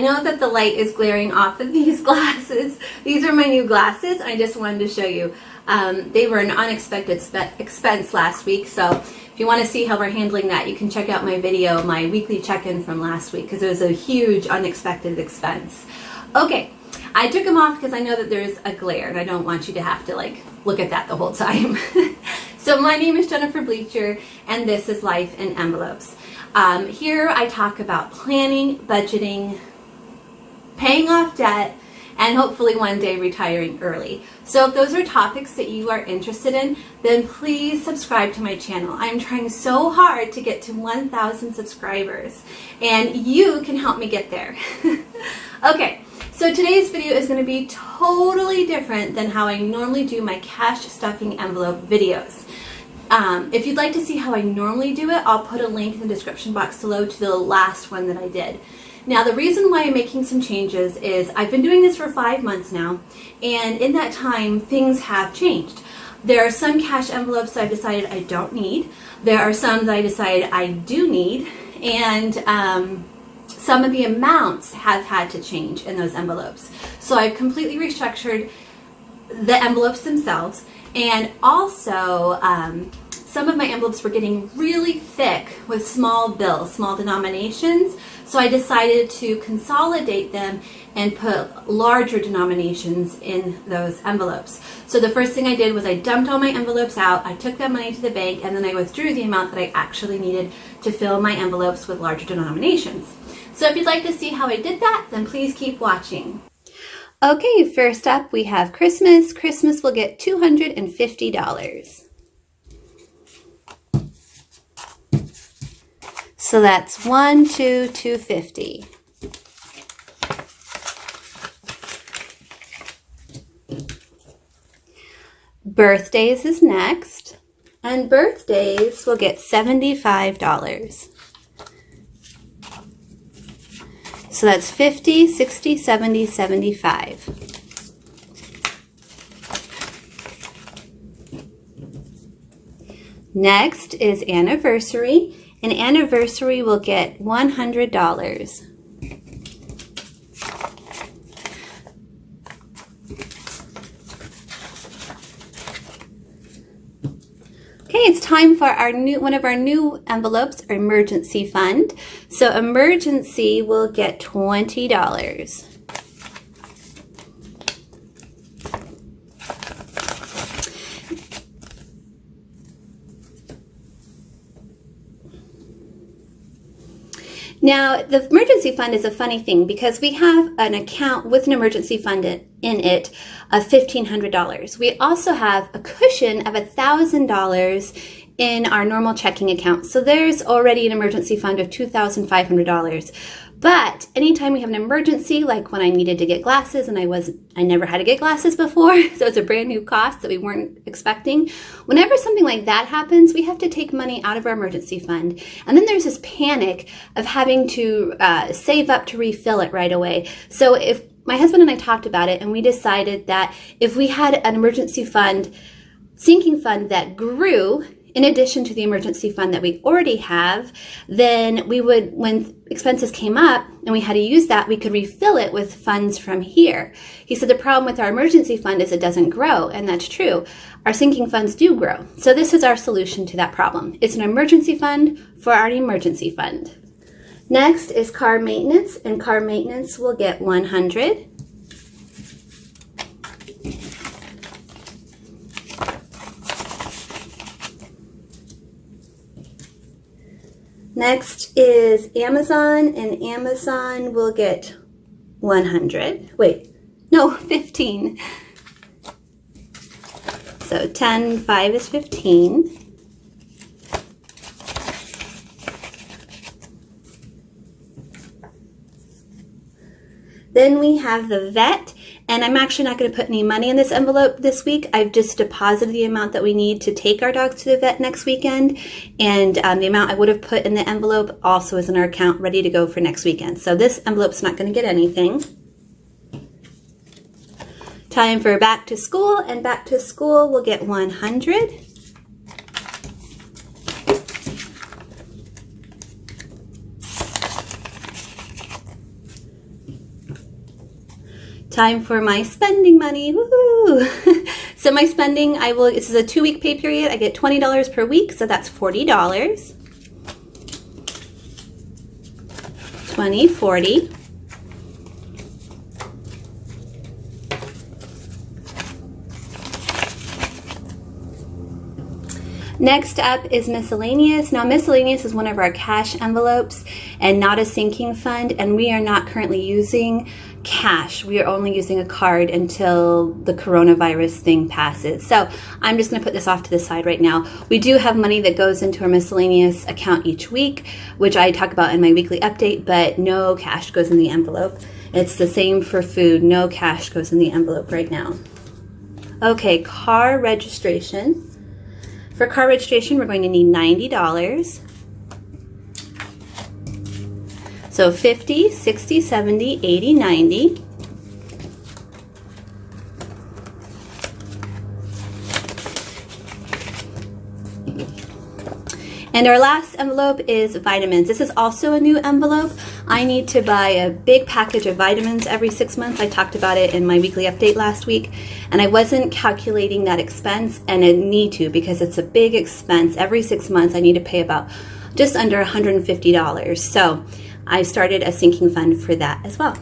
know that the light is glaring off of these glasses. These are my new glasses. I just wanted to show you. They were an unexpected expense last week, so if you want to see how we're handling that, you can check out my video, my weekly check-in from last week, because it was a huge unexpected expense. Okay, I took them off because I know that there's a glare, and I don't want you to have to like look at that the whole time. So my name is Jennifer Bleacher, and this is Life in Envelopes. Here I talk about planning, budgeting, paying off debt, and hopefully one day retiring early. So if those are topics that you are interested in, then please subscribe to my channel. I'm trying so hard to get to 1,000 subscribers, and you can help me get there. Okay, so today's video is going to be totally different than how I normally do my cash stuffing envelope videos. If you'd like to see how I normally do it, I'll put a link in the description box below to the last one that I did. Now, the reason why I'm making some changes is I've been doing this for 5 months now, and in that time, things have changed. There are some cash envelopes that I've decided I don't need. There are some that I decided I do need, and some of the amounts have had to change in those envelopes. So I've completely restructured the envelopes themselves, and also some of my envelopes were getting really thick with small bills, small denominations, so I decided to consolidate them and put larger denominations in those envelopes. So the first thing I did was I dumped all my envelopes out, I took that money to the bank, and then I withdrew the amount that I actually needed to fill my envelopes with larger denominations. So if you'd like to see how I did that, then please keep watching. Okay, first up we have Christmas. Christmas will get $250. So that's 1, 2, 250. Birthdays is next, and birthdays will get $75. So that's 50, 60, 70, 75. Next is anniversary, and anniversary will get $100. Okay, it's time for our one of our new envelopes, our emergency fund. So emergency will get $20. Now, the emergency fund is a funny thing because we have an account with an emergency fund in it of $1,500. We also have a cushion of $1,000 in our normal checking account. So there's already an emergency fund of $2,500. But anytime we have an emergency, like when I needed to get glasses and I never had to get glasses before, so it's a brand new cost that we weren't expecting. Whenever something like that happens, we have to take money out of our emergency fund. And then there's this panic of having to save up to refill it right away. So if my husband and I talked about it, and we decided that if we had an emergency fund, sinking fund that grew, in addition to the emergency fund that we already have, then we would, when expenses came up and we had to use that, we could refill it with funds from here. He said the problem with our emergency fund is it doesn't grow, and that's true. Our sinking funds do grow. So this is our solution to that problem. It's an emergency fund for our emergency fund. Next is car maintenance, and car maintenance will get $100. Next is Amazon, and Amazon will get 100. Wait, no, 15. So 10, 5 is 15. Then we have the vet, and I'm actually not going to put any money in this envelope this week. I've just deposited the amount that we need to take our dogs to the vet next weekend, and the amount I would have put in the envelope also is in our account ready to go for next weekend. So this envelope's not going to get anything. Time for back to school, and back to school will get 100. time for my spending money. Woohoo! So my spending, this is a 2-week pay period. I get $20 per week, so that's $40. 20, 40. Next up is miscellaneous. Now miscellaneous is one of our cash envelopes and not a sinking fund, and we are not currently using cash. We are only using a card until the coronavirus thing passes. So I'm just going to put this off to the side right now. We do have money that goes into our miscellaneous account each week, which I talk about in my weekly update, but no cash goes in the envelope. It's the same for food. No cash goes in the envelope right now. Okay, car registration. For car registration, we're going to need $90. So 50, 60, 70, 80, 90. And our last envelope is vitamins. This is also a new envelope. I need to buy a big package of vitamins every 6 months. I talked about it in my weekly update last week, and I wasn't calculating that expense, and I need to because it's a big expense. Every 6 months I need to pay about just under $150. So I started a sinking fund for that as well.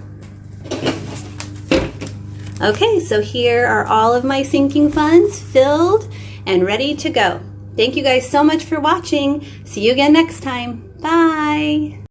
Okay, so here are all of my sinking funds filled and ready to go. Thank you guys so much for watching. See you again next time. Bye.